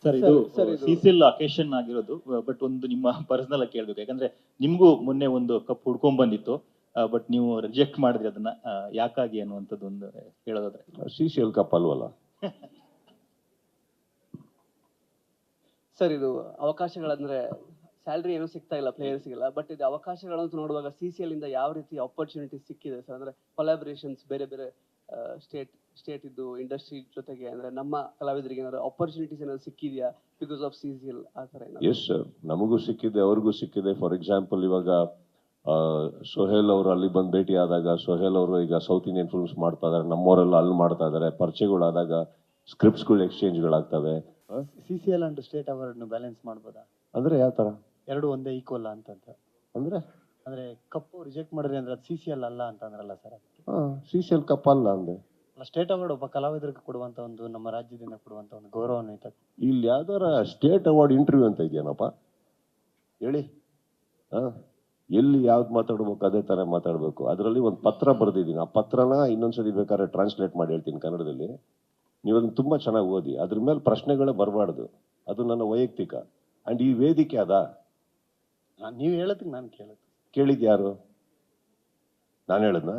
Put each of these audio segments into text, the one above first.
Sir ಇದು CCL occasion ಆಗಿರೋದು, but ಒಂದು ನಿಮ್ಮ ಪರ್ಸನಲ್ ಆಗಿ ಕೇಳ್ಬೇಕು. ಯಾಕಂದ್ರೆ ನಿಮ್ಗೂ ಮೊನ್ನೆ ಒಂದು ಕಪ್ ಹುಡ್ಕೊಂಡ್ ಬಂದಿತ್ತು, ಬಟ್ ನೀವು ರಿಜೆಕ್ಟ್ ಮಾಡಿದ್ರಿ ಅದನ್ನ, ಯಾಕಾಗಿ ಅನ್ನುವಂಥದ್ದು ಒಂದು ಹೇಳೋದಾದ್ರೆ. ಸಿಸಿಎಲ್ ಕಪ್ ಅಲ್ವಲ್ಲ ಸರ್. ಇದು ಅವಕಾಶಗಳಂದ್ರೆ ಸ್ಯಾಲ್ರಿ ಏನೂ ಸಿಗ್ತಾ ಇಲ್ಲ ಪ್ಲೇಯರ್ಸ್ಗೆಲ್ಲ, ಬಟ್ ಇದು ಅವಕಾಶಗಳನ್ನು ನೋಡುವಾಗ ಸಿಸಿಎಲ್ ಇಂದ ಯಾವ ರೀತಿ ಆಪರ್ಚುನಿಟಿ ಸಿಕ್ಕಿದೆ ಸರ್? ಅಂದ್ರೆ ಕೊಲಾಬರೇಷನ್ಸ್ ಬೇರೆ ಬೇರೆ ಸ್ಟೇಟ್ ಇದ್ದು ಇಂಡಸ್ಟ್ರಿ ಜೊತೆಗೆ, ಅಂದ್ರೆ ನಮ್ಮ ಕಲಾವಿದರಿಗೆ ಏನಾದ್ರು ಆಪರ್ಚುನಿಟೀಸ್ ಏನಾದ್ರು ಸಿಕ್ಕಿದೆಯಾ ಬಿಕಾಸ್ ಆಫ್ ಸಿಸಿಎಲ್ ಆ ತರ ಏನಾದ್ರು? ಎಸ್ ಸರ್, ನಮಗೂ ಸಿಕ್ಕಿದೆ, ಅವ್ರಿಗೂ ಸಿಕ್ಕಿದೆ. ಫಾರ್ ಎಕ್ಸಾಂಪಲ್ ಇವಾಗ ಸೊಹೇಲ್ ಅವರು ಅಲ್ಲಿ ಬಂದು ಭೇಟಿ ಆದಾಗ, ಸೊಹೇಲ್ ಅವರು ಈಗ ಸೌತ್ ಇಂಡಿಯನ್ ಫಿಲ್ಮ್ಸ್ ಮಾಡ್ತಾ ಇದಾರೆ, ನಮ್ಮವರೆಲ್ಲ ಅಲ್ಲಿ ಮಾಡ್ತಾ ಇದಾರೆ. ಪರಿಚಯಗಳಾದಾಗ ಸ್ಕ್ರಿಪ್ಟ್ಸ್ಗಳು ಎಕ್ಸ್ಚೇಂಜ್ಗಳಾಗ್ತವೆ. CCL and state award balance ಮಾಡ್ಬೋದಾ? ಅಂದ್ರೆ ಯಾವ ತರ? ಎರಡು ಒಂದೇ ಈಕ್ವಲ್ ಅಂತ ಅಂದ್ರೆ ಅಂದ್ರೆ ಕಪ್ಪು ರಿಜೆಕ್ಟ್ ಮಾಡಿದ್ರೆ ಅಂದ್ರೆ ಅದು ಸಿಸಿಎಲ್ ಅಲ್ಲ ಅಂತ ಅಂದ್ರಲ್ಲ ಸರ್? ಸಿಸಿಎಲ್ ಕಪ್ ಅಲ್ಲ ಅಂದೆ. ಸ್ಟೇಟ್ ಅವಾರ್ಡ್ ಒಬ್ಬ ಕಲಾವಿದರಿಗೆ ಕೊಡುವಂತ ಒಂದು, ನಮ್ಮ ರಾಜ್ಯದಿಂದ ಕೊಡುವಂತ ಒಂದು ಗೌರವಾನ್ವಿತ. ಇಲ್ಲಿ ಯಾವ್ದಾರ ಸ್ಟೇಟ್ ಅವಾರ್ಡ್ ಇಂಟರ್ವ್ಯೂ ಅಂತ ಇದೆಯೇನಪ್ಪ ಹೇಳಿ? ಎಲ್ಲಿ ಯಾವ್ದು ಮಾತಾಡ್ಬೇಕು ಅದೇ ತರ ಮಾತಾಡ್ಬೇಕು. ಅದರಲ್ಲಿ ಒಂದು ಪತ್ರ ಬರೆದಿದ್ದೀನಿ, ಆ ಪತ್ರನ ಇನ್ನೊಂದ್ಸತಿ ಬೇಕಾದ್ರೆ ಟ್ರಾನ್ಸ್ಲೇಟ್ ಮಾಡಿ ಹೇಳ್ತೀನಿ ಕನ್ನಡದಲ್ಲಿ. ನೀವು ಅದನ್ನ ತುಂಬಾ ಚೆನ್ನಾಗಿ ಓದಿ. ಅದ್ರ ಮೇಲೆ ಪ್ರಶ್ನೆಗಳೇ ಬರಬಾರ್ದು, ಅದು ನನ್ನ ವೈಯಕ್ತಿಕ. ಅಂಡ್ ಈ ವೇದಿಕೆ ಅದ ನೀವು ಹೇಳೋದಕ್ಕೆ ನಾನು ಕೇಳಿದ್ ಯಾರು? ನಾನು ಹೇಳದ್ನ?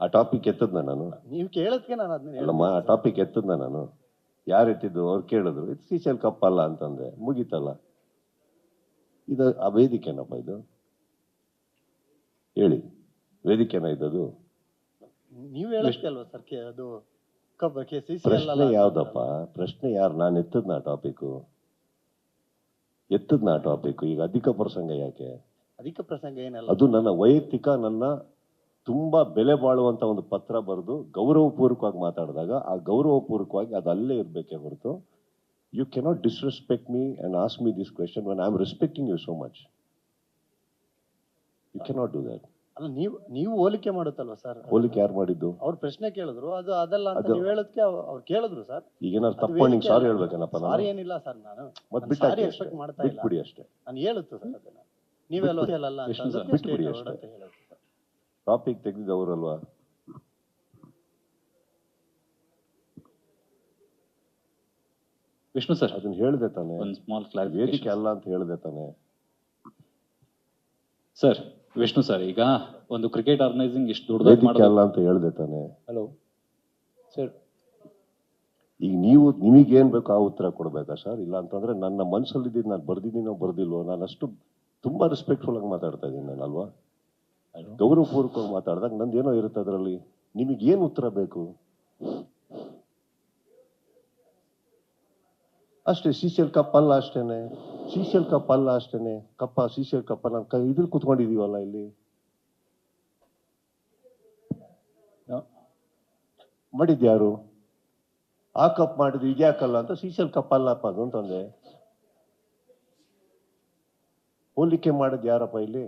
ಆ ಟಾಪಿಕ್ ಎತ್ತದ್ನ ನಾನು? ನೀವು ಕೇಳೋದಕ್ಕೆ ನಾನು ಅದನ್ನ ಅಲ್ಲಮ್ಮ, ಆ ಟಾಪಿಕ್ ಎತ್ತದ್ನ ನಾನು? ಯಾರು ಎತ್ತಿದ್ದು? ಅವ್ರು ಕೇಳಿದ್ರು, ಇದು ಸಿಸಿಎಲ್ ಕಪ್ ಅಲ್ಲ ಅಂತಂದ್ರೆ ಮುಗೀತಲ್ಲ. ಇದು ಆ ವೇದಿಕೆನಪ್ಪ ಇದು? ಹೇಳಿ, ವೇದಿಕೆನ ಇದ್ದದು? ನೀವು ಹೇಳೋದಕ್ಕೆ ಅಲ್ವಾ ಸರ್ ಅದು ಕಪ್ ಪ್ರಶ್ನೆ ಯಾವ್ದಪ್ಪ? ಪ್ರಶ್ನೆ ಯಾರು? ನಾನು ಎತ್ತದ್ನ ಟಾಪಿಕ್? ಎತ್ತದ್ನ ಟಾಪಿಕ್? ಈಗ ಅಧಿಕ ಪ್ರಸಂಗ ಯಾಕೆ? ಅಧಿಕ ಪ್ರಸಂಗ ಏನಲ್ಲ, ಅದು ನನ್ನ ವೈಯಕ್ತಿಕ, ನನ್ನ ತುಂಬಾ ಬೆಲೆ ಬಾಳುವಂತ ಒಂದು ಪತ್ರ ಬರೆದು ಗೌರವಪೂರ್ವಕವಾಗಿ ಮಾತಾಡಿದಾಗ ಆ ಗೌರವಪೂರ್ವಕವಾಗಿ ಅದು ಅಲ್ಲೇ ಇರ್ಬೇಕೇ ಹೊರತು you cannot disrespect me and ask me this question when I am respecting you so much. You cannot do that. ಅಲ್ಲ, ನೀವು ಹೋಲಿಕೆ ಮಾಡುತ್ತಲ್ವಾ ಸರ್? ಹೋಲಿಕೆ ಯಾರು ಮಾಡಿದ್ದು? ಅವ್ರು ಪ್ರಶ್ನೆ ಕೇಳಿದ್ರು, ಅದು ಅದಲ್ಲ ಅಂತ ನೀವು ಹೇಳೋದಕ್ಕೆ ಅವ್ರು ಕೇಳಿದ್ರು ಸರ್. ಈಗ ಏನಾದ್ರು ತಪ್ಪು ನಿಂಗೆ ಸಾರಿ ಹೇಳ್ಬೇಕೇನಪ್ಪ? ಸಾರಿ ಏನಿಲ್ಲ ಸರ್, ನಾನು ಮತ್ತೆ ಸಾರಿ ಎಕ್ಸ್ಪೆಕ್ಟ್ ಮಾಡ್ತಾ ಇಲ್ಲ. ಬಿಟ್ಬಿಡಿ ಅಷ್ಟೇ. ನಾನು ಹೇಳುತ್ತೆ ಸರ್ ಅದನ್ನ, ನೀವೆಲ್ಲ ಅಲ್ಲ ಅಂತ ಬಿಟ್ಬಿಡಿ ಅಷ್ಟೇ. ಟಾಪಿಕ್ ತೆಗೆದಿದ್ದವರಲ್ವಾ? ವಿಷ್ಣು ಸರ್, ಅದನ್ನ ಹೇಳ್ದೆ ತಾನೆ? ಒಂದು ಸ್ಮಾಲ್ ವೇದಿಕೆ ಅಲ್ಲ ಅಂತ ಹೇಳ್ದೆ ತಾನೆ ಸರ್? ವಿಷ್ಣು ಸರ್, ಈಗ ಒಂದು ಕ್ರಿಕೆಟ್ ಆರ್ಗನೈಸಿಂಗ್ ಇಷ್ಟು ವೇದಿಕೆ ದೊಡ್ಡದಾಗಿ ಅಲ್ಲ ಅಂತ ಹೇಳ್ದೆ ತಾನೆ? ಹಲೋ ಸರ್, ಈಗ ನೀವು ನಿಮಗೇನ್ ಬೇಕು ಆ ಉತ್ತರ ಕೊಡ್ಬೇಕಾ ಸರ್? ಇಲ್ಲ ಅಂತಂದ್ರೆ ನನ್ನ ಮನಸ್ಸಲ್ಲಿದ್ದು ನಾನು ಬರ್ದಿದ್ದೀನೋ ಬರ್ದಿಲ್ವೋ, ನಾನು ಅಷ್ಟು ತುಂಬಾ ರೆಸ್ಪೆಕ್ಟ್ಫುಲ್ ಆಗಿ ಮಾತಾಡ್ತಾ ಇದ್ದೀನಿ ನಾನು, ಅಲ್ವಾ? ಗೌರವಪೂರ್ವಕವಾಗಿ ಮಾತಾಡಿದಾಗ ನಂದೇನೋ ಇರುತ್ತೆ ಅದರಲ್ಲಿ. ನಿಮಗೇನು ಉತ್ತರ ಬೇಕು ಅಷ್ಟೇ. ಸಿಸಿಎಲ್ ಕಪ್ ಅಲ್ಲ ಅಷ್ಟೇನೆ, ಸಿಸಿಎಲ್ ಕಪ್ ಅಲ್ಲ ಅಷ್ಟೇನೆ. ಕಪ್ಪ ಸಿಸಿಎಲ್ ಕಪ್ಪ ನಾನು ಇದ್ರಲ್ಲಿ ಕುತ್ಕೊಂಡಿದೀವಲ್ಲ ಇಲ್ಲಿ, ಮಾಡಿದ್ಯಾರು? ಆ ಕಪ್ ಮಾಡಿದ್ರು ಇದ್ಯಾಕಲ್ಲ ಅಂತ ಸಿಸಿಎಲ್ ಕಪ್ ಅಲ್ಲಪ್ಪ ಅದು ಅಂತಂದೆ. ಹೋಲಿಕೆ ಮಾಡಿದ್ ಯಾರಪ್ಪ ಇಲ್ಲಿ?